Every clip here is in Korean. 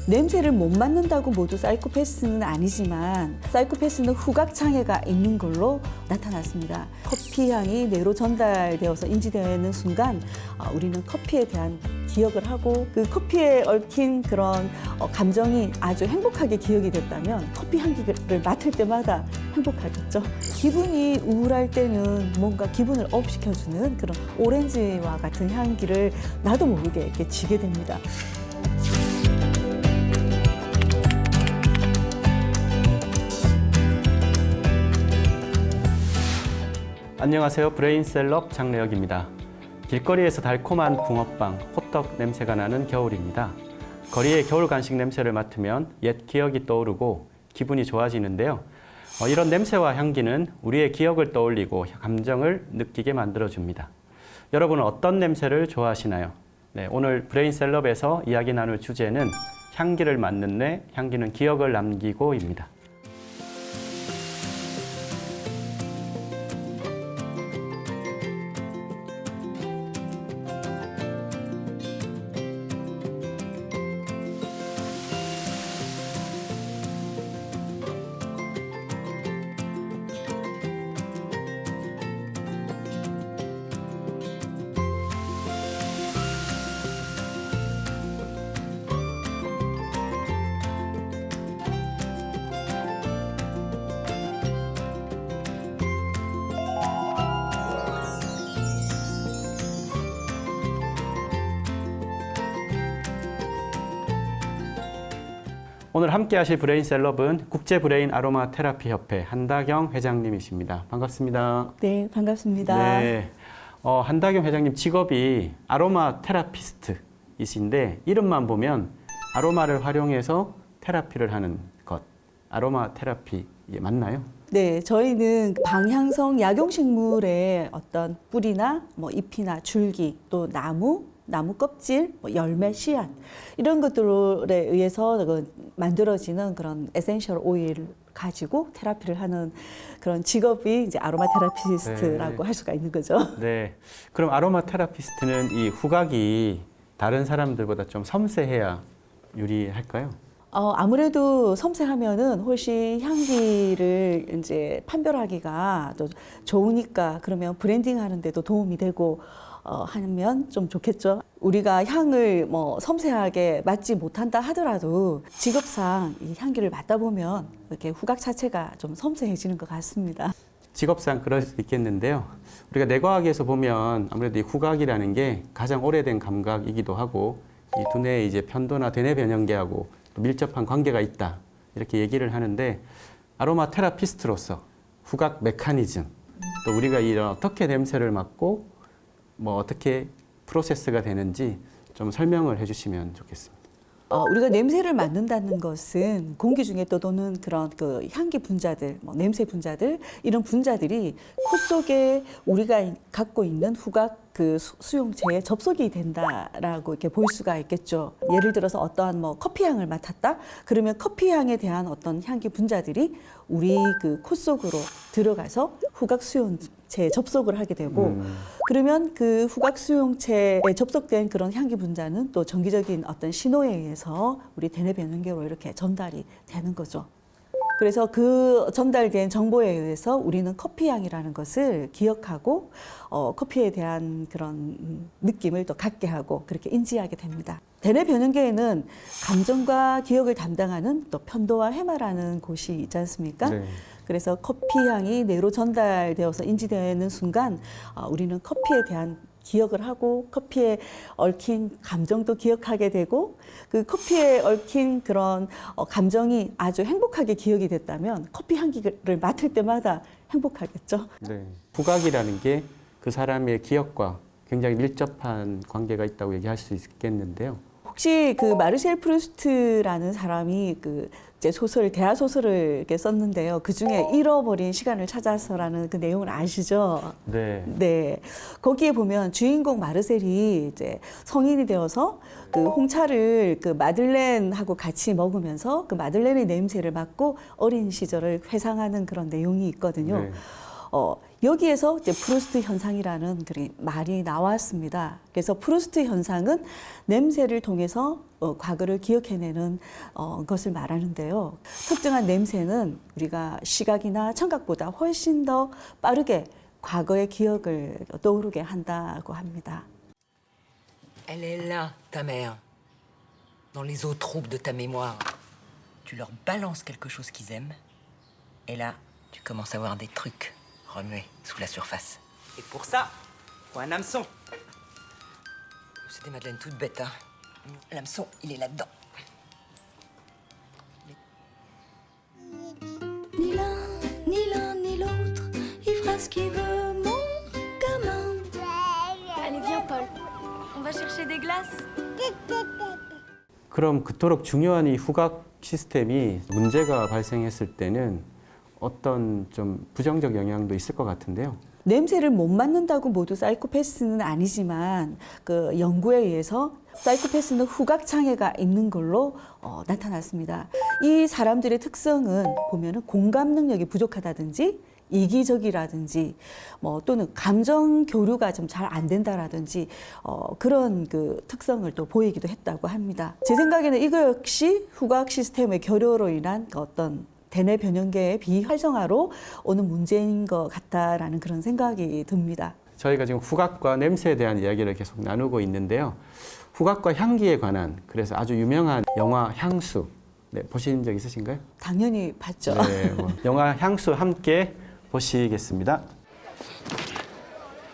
냄새를 못 맡는다고 모두 사이코패스는 아니지만 사이코패스는 후각 장애가 있는 걸로 나타났습니다. 커피 향이 뇌로 전달되어서 인지되는 순간 우리는 커피에 대한 기억을 하고 그 커피에 얽힌 그런 감정이 아주 행복하게 기억이 됐다면 커피 향기를 맡을 때마다 행복하겠죠. 기분이 우울할 때는 뭔가 기분을 업시켜주는 그런 오렌지와 같은 향기를 나도 모르게 이렇게 지게 됩니다. 안녕하세요. 브레인셀럽 장래혁입니다. 길거리에서 달콤한 붕어빵, 호떡 냄새가 나는 겨울입니다. 거리의 겨울 간식 냄새를 맡으면 옛 기억이 떠오르고 기분이 좋아지는데요. 이런 냄새와 향기는 우리의 기억을 떠올리고 감정을 느끼게 만들어줍니다. 여러분은 어떤 냄새를 좋아하시나요? 네, 오늘 브레인셀럽에서 이야기 나눌 주제는 향기를 맡는 뇌, 향기는 기억을 남기고입니다. 오늘 함께 하실 브레인셀럽은 국제브레인 아로마 테라피 협회 한다경 회장님이십니다. 반갑습니다. 네, 반갑습니다. 네, 한다경 회장님 직업이 아로마 테라피스트이신데 이름만 보면 아로마를 활용해서 테라피를 하는 것, 아로마 테라피 맞나요? 네, 저희는 방향성 약용식물의 어떤 뿌리나 잎이나 줄기 또 나무 껍질, 열매, 씨앗 이런 것들에 의해서 만들어지는 그런 에센셜 오일을 가지고 테라피를 하는 그런 직업이 이제 아로마 테라피스트라고 할 수가 있는 거죠. 네, 그럼 아로마 테라피스트는 이 후각이 다른 사람들보다 좀 섬세해야 유리할까요? 아무래도 섬세하면은 훨씬 향기를 이제 판별하기가 또 좋으니까 그러면 브랜딩 하는데도 도움이 되고 하면 좀 좋겠죠. 우리가 향을 섬세하게 맡지 못한다 하더라도 직업상 이 향기를 맡다 보면 이렇게 후각 자체가 좀 섬세해지는 것 같습니다. 직업상 그럴 수 있겠는데요. 우리가 뇌과학에서 보면 아무래도 이 후각이라는 게 가장 오래된 감각이기도 하고 이 두뇌의 이제 편도나 대뇌 변형계하고 또 밀접한 관계가 있다 이렇게 얘기를 하는데 아로마 테라피스트로서 후각 메커니즘 또 우리가 이런 어떻게 냄새를 맡고 어떻게 프로세스가 되는지 좀 설명을 해주시면 좋겠습니다. 우리가 냄새를 맡는다는 것은 공기 중에 떠도는 그런 그 향기 분자들, 냄새 분자들 이런 분자들이 코 속에 우리가 갖고 있는 후각 그 수용체에 접속이 된다라고 이렇게 볼 수가 있겠죠. 예를 들어서 어떠한 커피 향을 맡았다. 그러면 커피 향에 대한 어떤 향기 분자들이 우리 그 코 속으로 들어가서 후각 수용체에 접속을 하게 되고 그러면 그 후각 수용체에 접속된 그런 향기 분자는 또 정기적인 어떤 신호에 의해서 우리 대뇌 변형계로 이렇게 전달이 되는 거죠. 그래서 그 전달된 정보에 의해서 우리는 커피 향이라는 것을 기억하고 커피에 대한 그런 느낌을 또 갖게 하고 그렇게 인지하게 됩니다. 대뇌 변형계에는 감정과 기억을 담당하는 또 편도와 해마라는 곳이 있지 않습니까? 네. 그래서 커피 향이 뇌로 전달되어서 인지되는 순간 우리는 커피에 대한 기억을 하고 커피에 얽힌 감정도 기억하게 되고 그 커피에 얽힌 그런 감정이 아주 행복하게 기억이 됐다면 커피 향기를 맡을 때마다 행복하겠죠. 네. 후각이라는 게 그 사람의 기억과 굉장히 밀접한 관계가 있다고 얘기할 수 있겠는데요. 혹시 그 마르셀 프루스트라는 사람이 그 이제 소설, 대하 소설을 이렇게 썼는데요. 그 중에 잃어버린 시간을 찾아서라는 그 내용을 아시죠? 네. 네. 거기에 보면 주인공 마르셀이 이제 성인이 되어서 그 홍차를 그 마들렌하고 같이 먹으면서 그 마들렌의 냄새를 맡고 어린 시절을 회상하는 그런 내용이 있거든요. 네. 여기에서 이제 프루스트 현상이라는 그런 말이 나왔습니다. 그래서 프루스트 현상은 냄새를 통해서 과거를 기억해내는 것을 말하는데요. 특정한 냄새는 우리가 시각이나 청각보다 훨씬 더 빠르게 과거의 기억을 떠오르게 한다고 합니다. Elle est là, ta mère. Dans les eaux troubles de ta mémoire. Tu leur balances quelque chose qu'ils aiment. Et là, tu commences à voir des trucs remuer sous la surface. Et pour ça, faut un hameçon. C'est des madeleines toutes bêtes, hein. L'hameçon, il est là-dedans. Ni l'un ni l'autre, il fera ce qu'il veut, mon gamin. Allez, viens, Paul. On va chercher des glaces. 그럼 그토록 중요한 이 후각 시스템이 문제가 발생했을 때는 어떤 좀 부정적 영향도 있을 것 같은데요. 냄새를 못 맡는다고 모두 사이코패스는 아니지만 그 연구에 의해서 사이코패스는 후각 장애가 있는 걸로 나타났습니다. 이 사람들의 특성은 보면은 공감 능력이 부족하다든지 이기적이라든지 뭐 또는 감정 교류가 좀 잘 안 된다라든지 그런 그 특성을 또 보이기도 했다고 합니다. 제 생각에는 이거 역시 후각 시스템의 결여로 인한 어떤 대뇌 변형계의 비활성화로 오는 문제인 것 같다라는 그런 생각이 듭니다. 저희가 지금 후각과 냄새에 대한 이야기를 계속 나누고 있는데요. 후각과 향기에 관한 그래서 아주 유명한 영화 향수 네, 보신 적 있으신가요? 당연히 봤죠. 네, 영화 향수 함께 보시겠습니다.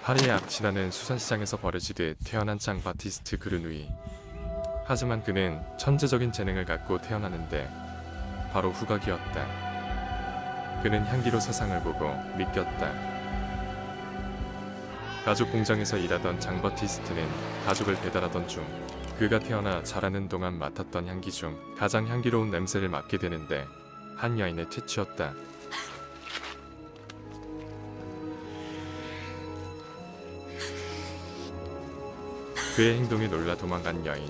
파리의 앞지나는 수산시장에서 버려지듯 태어난 장 바티스트 그르누이. 하지만 그는 천재적인 재능을 갖고 태어나는데 바로 후각이었다. 그는 향기로 세상을 보고 믿겼다. 가죽 공장에서 일하던 장 바티스트는 가죽을 배달하던 중 그가 태어나 자라는 동안 맡았던 향기 중 가장 향기로운 냄새를 맡게 되는데 한 여인의 퇴치였다. 그의 행동에 놀라 도망간 여인.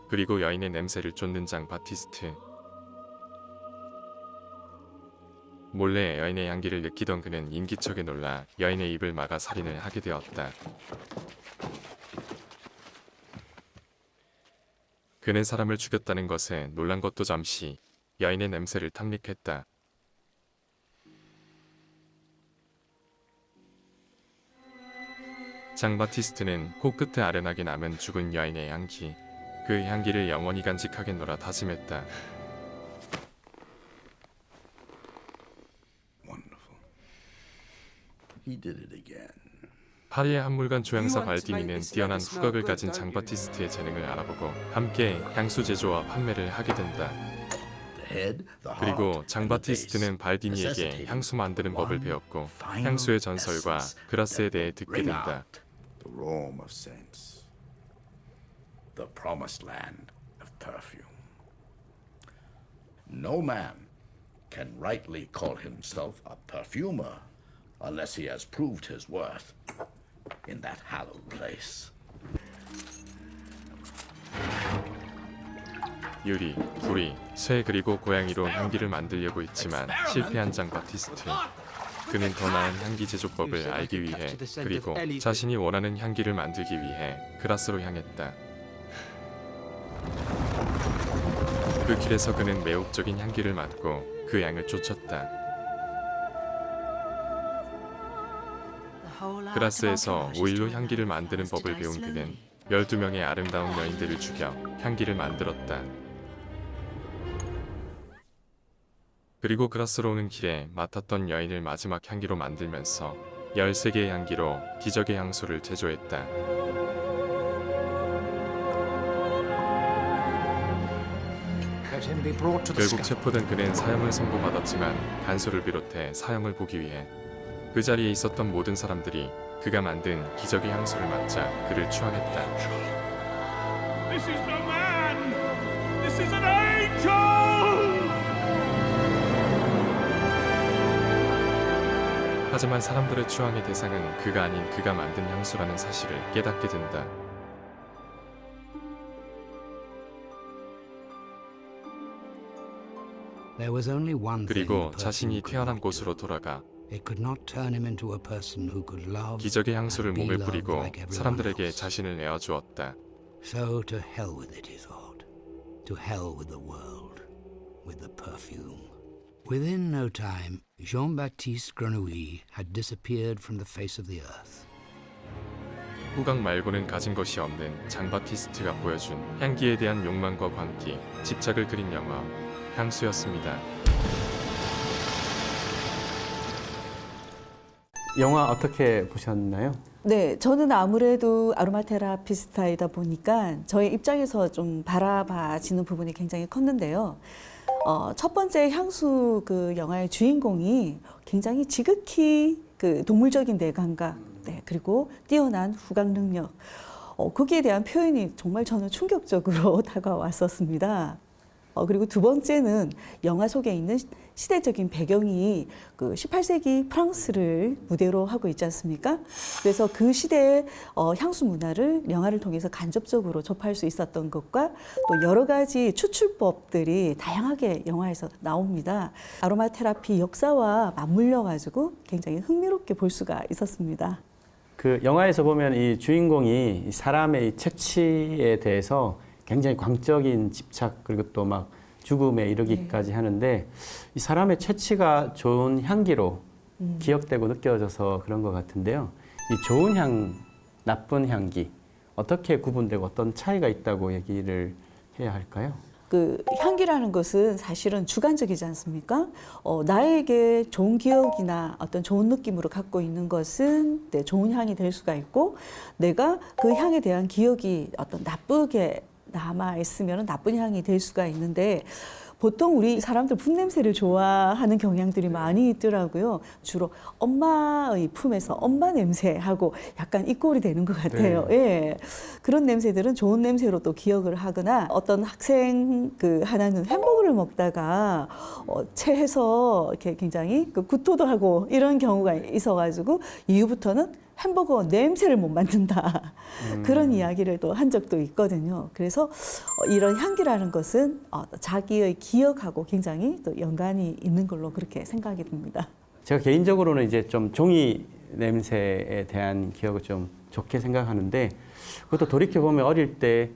그리고 여인의 냄새를 쫓는 장 바티스트. 몰래 여인의 향기를 느끼던 그는 인기척에 놀라 여인의 입을 막아 살인을 하게 되었다. 그는 사람을 죽였다는 것에 놀란 것도 잠시 여인의 냄새를 탐닉했다. 장 바티스트는 코끝에 아련하게 남은 죽은 여인의 향기, 그 향기를 영원히 간직하겠노라 다짐했다. 파리의 한물간 조향사 발디니는 뛰어난 후각을 가진 장 바티스트의 재능을 알아보고 함께 향수 제조와 판매를 하게 된다. 그리고 장 바티스트는 발디니에게 향수 만드는 법을 배웠고 향수의 전설과 그라스에 대해 듣게 된다. The Rome of saints, the promised land of perfume. No man can rightly call himself a perfumer unless he has proved his worth in that hallowed place. 유리, 구리, 새 그리고 고양이로 향기를 만들려고 했지만 실패한 장 바티스트. 그는 더 나은 향기 제조법을 알기 위해 그리고 자신이 원하는 향기를 만들기 위해 그라스로 향했다. 그 길에서 그는 매혹적인 향기를 맡고 그 양을 쫓았다. 그라스에서 오일로 향기를 만드는 법을 배운 그는 12명의 아름다운 여인들을 죽여 향기를 만들었다. 그리고 그라스로 오는 길에 맡았던 여인을 마지막 향기로 만들면서 13개의 향기로 기적의 향수를 제조했다. 결국 체포된 그는 사형을 선고받았지만 간수를 비롯해 사형을 보기 위해 그 자리에 있었던 모든 사람들이 그가 만든 기적의 향수를 맡자 그를 추앙했다. This is no man! This is an angel! 하지만 사람들의 추앙의 대상은 그가 아닌 그가 만든 향수라는 사실을 깨닫게 된다. 그리고 자신이 태어난 곳으로 돌아가 It could not turn him into a person who could love 기적의 향수를 and be 몸에 loved 뿌리고 like everyone 사람들에게 else. 자신을 내어주었다. So to hell with it, he thought. To hell with the world, with the perfume. Within no time, Jean-Baptiste Grenouille had disappeared from the face of the earth. 후각 말고는 가진 것이 없는 장바티스트가 보여준 향기에 대한 욕망과 광기, 집착을 그린 영화 향수였습니다. 영화 어떻게 보셨나요? 네, 저는 아무래도 아로마 테라피스타이다 보니까 저의 입장에서 좀 바라봐지는 부분이 굉장히 컸는데요. 첫 번째 향수 그 영화의 주인공이 굉장히 지극히 그 동물적인 내감각, 네, 그리고 뛰어난 후각 능력, 거기에 대한 표현이 정말 저는 충격적으로 다가왔었습니다. 그리고 두 번째는 영화 속에 있는 시대적인 배경이 그 18세기 프랑스를 무대로 하고 있지 않습니까? 그래서 그 시대의 향수 문화를 영화를 통해서 간접적으로 접할 수 있었던 것과 또 여러 가지 추출법들이 다양하게 영화에서 나옵니다. 아로마 테라피 역사와 맞물려 가지고 굉장히 흥미롭게 볼 수가 있었습니다. 그 영화에서 보면 이 주인공이 이 사람의 이 채취에 대해서 굉장히 광적인 집착 그리고 또 막 죽음에 이르기까지 하는데 이 사람의 채취가 좋은 향기로 기억되고 느껴져서 그런 것 같은데요. 이 좋은 향, 나쁜 향기 어떻게 구분되고 어떤 차이가 있다고 얘기를 해야 할까요? 그 향기라는 것은 사실은 주관적이지 않습니까? 나에게 좋은 기억이나 어떤 좋은 느낌으로 갖고 있는 것은 네, 좋은 향이 될 수가 있고, 내가 그 향에 대한 기억이 어떤 나쁘게 남아 있으면 나쁜 향이 될 수가 있는데, 보통 우리 사람들 풋냄새를 좋아하는 경향들이 많이 있더라고요. 주로 엄마의 품에서 엄마 냄새하고 약간 이꼴이 되는 것 같아요. 네. 예. 그런 냄새들은 좋은 냄새로 또 기억을 하거나, 어떤 학생 그 하나는 햄버거를 먹다가 체해서 이렇게 굉장히 그 구토도 하고 이런 경우가 있어가지고 이후부터는 햄버거 냄새를 못 맡는다. 그런 이야기를 또 한 적도 있거든요. 그래서 이런 향기라는 것은 자기의 기억하고 굉장히 또 연관이 있는 걸로 그렇게 생각이 듭니다. 제가 개인적으로는 이제 좀 종이 냄새에 대한 기억을 좀 좋게 생각하는데, 그것도 돌이켜보면 어릴 때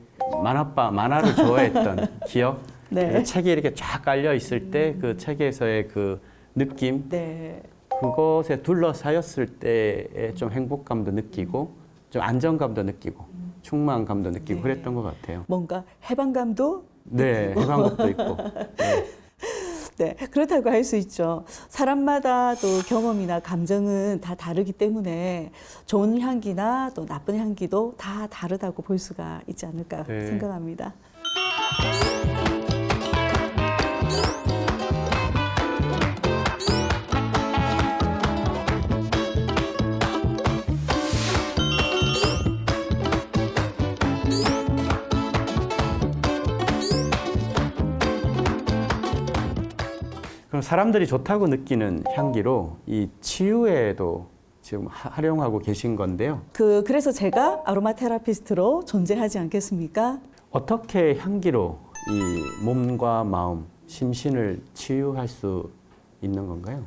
만화를 좋아했던 기억, 네. 책이 이렇게 쫙 깔려 있을 때 그 책에서의 그 느낌, 네. 그것에 둘러싸였을 때의 좀 행복감도 느끼고 좀 안정감도 느끼고 충만감도 느끼고 네. 그랬던 것 같아요. 뭔가 해방감도 네, 해방감도 있고. 네. 네, 그렇다고 할 수 있죠. 사람마다 또 경험이나 감정은 다 다르기 때문에 좋은 향기나 또 나쁜 향기도 다 다르다고 볼 수가 있지 않을까 네. 생각합니다. 그럼 사람들이 좋다고 느끼는 향기로 이 치유에도 지금 활용하고 계신 건데요. 그래서 제가 아로마 테라피스트로 존재하지 않겠습니까? 어떻게 향기로 이 몸과 마음, 심신을 치유할 수 있는 건가요?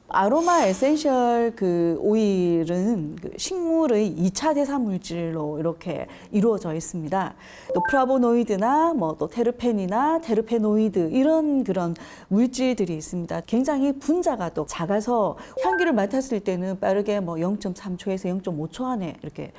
아로마 에센셜 그 오일은 그 식물의 2차 대사 물질로 이렇게 이루어져 있습니다. 또 플라보노이드나 뭐 또 테르펜이나 테르페노이드 이런 그런 물질들이 있습니다. 굉장히 분자가 또 작아서 향기를 맡았을 때는 빠르게 뭐 0.3초에서 0.5초 안에 이렇게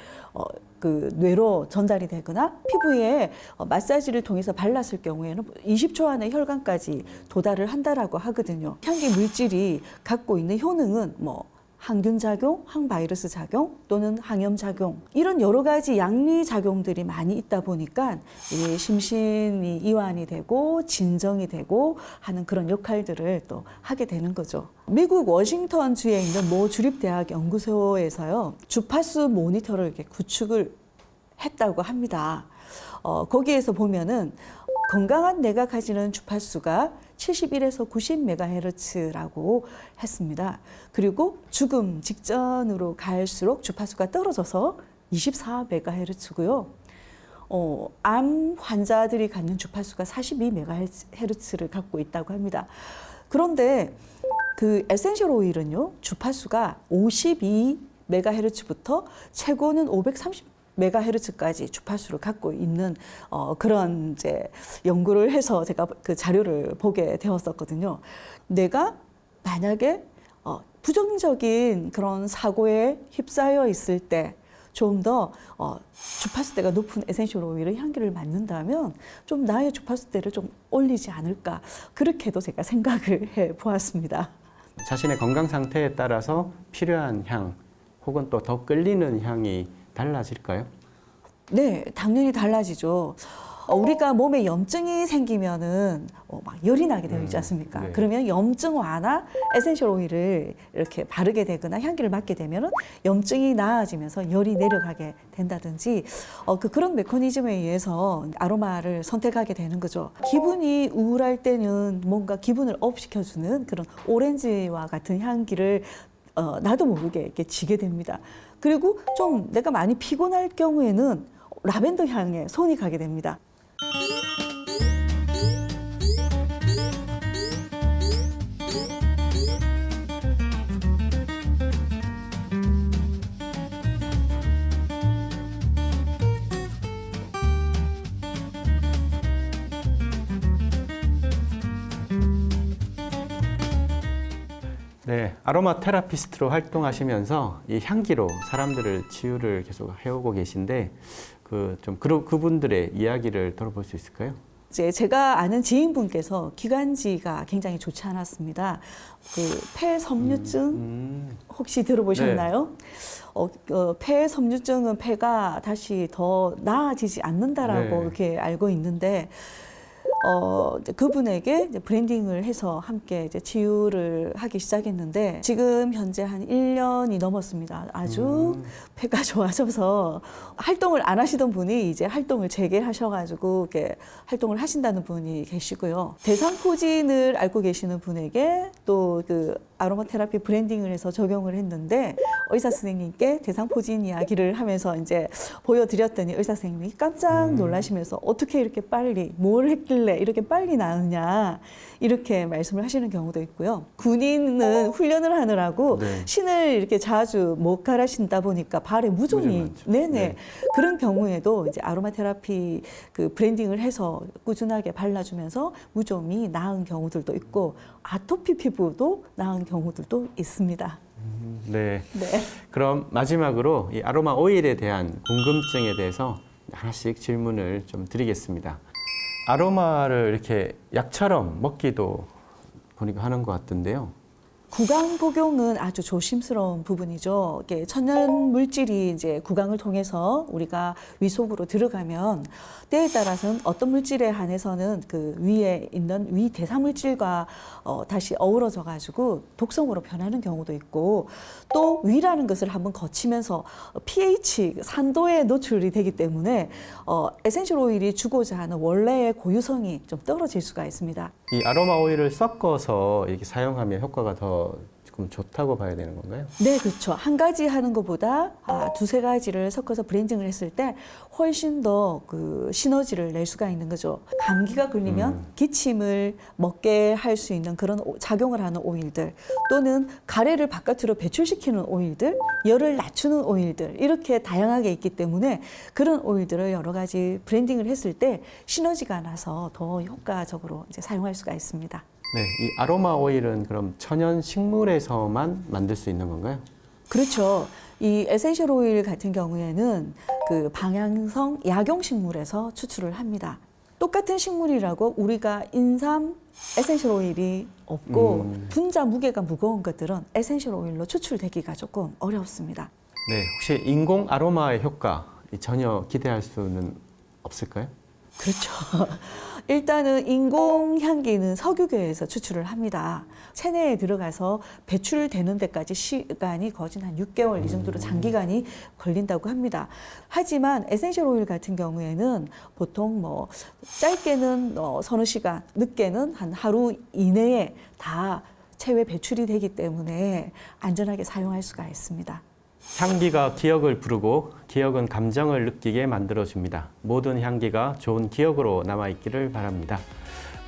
그 뇌로 전달이 되거나 피부에 마사지를 통해서 발랐을 경우에는 20초 안에 혈관까지 도달을 한다라고 하거든요. 향기 물질이 갖고 있는 효능은 뭐 항균 작용, 항바이러스 작용 또는 항염 작용, 이런 여러 가지 양리 작용들이 많이 있다 보니까 이 심신이 이완이 되고 진정이 되고 하는 그런 역할들을 또 하게 되는 거죠. 미국 워싱턴주에 있는 모 주립대학 연구소에서요, 주파수 모니터를 이렇게 구축을 했다고 합니다. 거기에서 보면은 건강한 뇌가 가지는 주파수가 71에서 90MHz라고 했습니다. 그리고 죽음 직전으로 갈수록 주파수가 떨어져서 24MHz고요. 암 환자들이 갖는 주파수가 42MHz를 갖고 있다고 합니다. 그런데 그 에센셜 오일은요, 주파수가 52MHz부터 최고는 530MHz까지 주파수를 갖고 있는 그런 이제 연구를 해서 제가 그 자료를 보게 되었었거든요. 내가 만약에 부정적인 그런 사고에 휩싸여 있을 때 좀 더 주파수대가 높은 에센셜 오일의 향기를 맡는다면 좀 나의 주파수대를 좀 올리지 않을까, 그렇게도 제가 생각을 해 보았습니다. 자신의 건강 상태에 따라서 필요한 향 혹은 또 더 끌리는 향이 달라질까요? 네, 당연히 달라지죠. 우리가 몸에 염증이 생기면은 막 열이 나게 되어 있지 않습니까? 네. 그러면 염증 완화 에센셜 오일을 이렇게 바르게 되거나 향기를 맡게 되면은 염증이 나아지면서 열이 내려가게 된다든지 그런 메커니즘에 의해서 아로마를 선택하게 되는 거죠. 기분이 우울할 때는 뭔가 기분을 업 시켜주는 그런 오렌지와 같은 향기를 나도 모르게 이렇게 지게 됩니다. 그리고 좀 내가 많이 피곤할 경우에는 라벤더 향에 손이 가게 됩니다. 네, 아로마 테라피스트로 활동하시면서 이 향기로 사람들을 치유를 계속 해오고 계신데 그분들의 이야기를 들어볼 수 있을까요? 이제 제가 아는 지인분께서 기관지가 굉장히 좋지 않았습니다. 그 폐섬유증 혹시 들어보셨나요? 폐섬유증은 폐가 다시 더 나아지지 않는다라고 네. 이렇게 알고 있는데 그분에게 이제 브랜딩을 해서 함께 이제 치유를 하기 시작했는데 지금 현재 한 1년이 넘었습니다. 아주 폐가 좋아져서 활동을 안 하시던 분이 이제 활동을 재개하셔가지고 이렇게 활동을 하신다는 분이 계시고요. 대상포진을 알고 계시는 분에게 또 그 아로마 테라피 브랜딩을 해서 적용을 했는데 의사 선생님께 대상포진 이야기를 하면서 이제 보여드렸더니 의사 선생님이 깜짝 놀라시면서 어떻게 이렇게 빨리 뭘 했길래 이렇게 빨리 나으냐 이렇게 말씀을 하시는 경우도 있고요. 군인은 훈련을 하느라고 네. 신을 이렇게 자주 못 갈아 신다 보니까 발에 무좀이 많죠. 네네 네. 그런 경우에도 이제 아로마 테라피 그 브랜딩을 해서 꾸준하게 발라주면서 무좀이 나은 경우들도 있고 아토피 피부도 나은 경우들도 있습니다. 네. 네. 그럼 마지막으로 이 아로마 오일에 대한 궁금증에 대해서 하나씩 질문을 좀 드리겠습니다. 아로마를 이렇게 약처럼 먹기도 보니까 하는 것 같던데요. 구강 복용은 아주 조심스러운 부분이죠. 이게 천연 물질이 이제 구강을 통해서 우리가 위 속으로 들어가면 때에 따라서는 어떤 물질에 한해서는 그 위에 있는 위 대사 물질과 다시 어우러져 가지고 독성으로 변하는 경우도 있고 또 위라는 것을 한번 거치면서 pH 산도에 노출이 되기 때문에 에센셜 오일이 주고자 하는 원래의 고유성이 좀 떨어질 수가 있습니다. 이 아로마 오일을 섞어서 이렇게 사용하면 효과가 더 조금 좋다고 봐야 되는 건가요? 네, 그렇죠. 한 가지 하는 것보다 두세 가지를 섞어서 브랜딩을 했을 때 훨씬 더 그 시너지를 낼 수가 있는 거죠. 감기가 걸리면 기침을 먹게 할 수 있는 그런 작용을 하는 오일들 또는 가래를 바깥으로 배출시키는 오일들, 열을 낮추는 오일들 이렇게 다양하게 있기 때문에 그런 오일들을 여러 가지 브랜딩을 했을 때 시너지가 나서 더 효과적으로 이제 사용할 수가 있습니다. 네, 이 아로마 오일은 그럼 천연 식물에서만 만들 수 있는 건가요? 그렇죠. 이 에센셜 오일 같은 경우에는 그 방향성 약용식물에서 추출을 합니다. 똑같은 식물이라고 우리가 인삼 에센셜 오일이 없고 분자 무게가 무거운 것들은 에센셜 오일로 추출되기가 조금 어렵습니다. 네, 혹시 인공 아로마의 효과 전혀 기대할 수는 없을까요? 그렇죠. 일단은 인공 향기는 석유계에서 추출을 합니다. 체내에 들어가서 배출되는 데까지 시간이 거진 한 6개월 이 정도로 장기간이 걸린다고 합니다. 하지만 에센셜 오일 같은 경우에는 보통 뭐 짧게는 서너 시간, 늦게는 한 하루 이내에 다 체외 배출이 되기 때문에 안전하게 사용할 수가 있습니다. 향기가 기억을 부르고 기억은 감정을 느끼게 만들어줍니다. 모든 향기가 좋은 기억으로 남아있기를 바랍니다.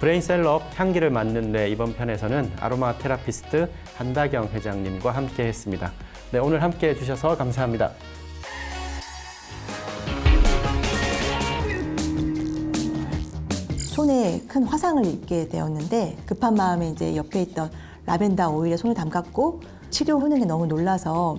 브레인셀럽 향기를 맡는 뇌 이번 편에서는 아로마 테라피스트 한다경 회장님과 함께 했습니다. 네, 오늘 함께 해주셔서 감사합니다. 손에 큰 화상을 입게 되었는데 급한 마음에 이제 옆에 있던 라벤더 오일에 손을 담갔고 치료 후능에 너무 놀라서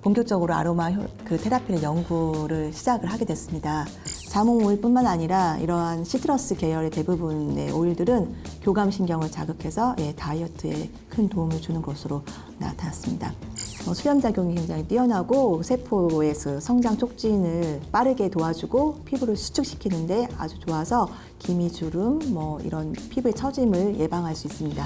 본격적으로 아로마 테라피의 연구를 시작을 하게 됐습니다. 자몽 오일뿐만 아니라 이러한 시트러스 계열의 대부분의 오일들은 교감신경을 자극해서 다이어트에 큰 도움을 주는 것으로 나타났습니다. 수렴작용이 굉장히 뛰어나고 세포의 성장 촉진을 빠르게 도와주고 피부를 수축시키는데 아주 좋아서 기미주름, 이런 피부의 처짐을 예방할 수 있습니다.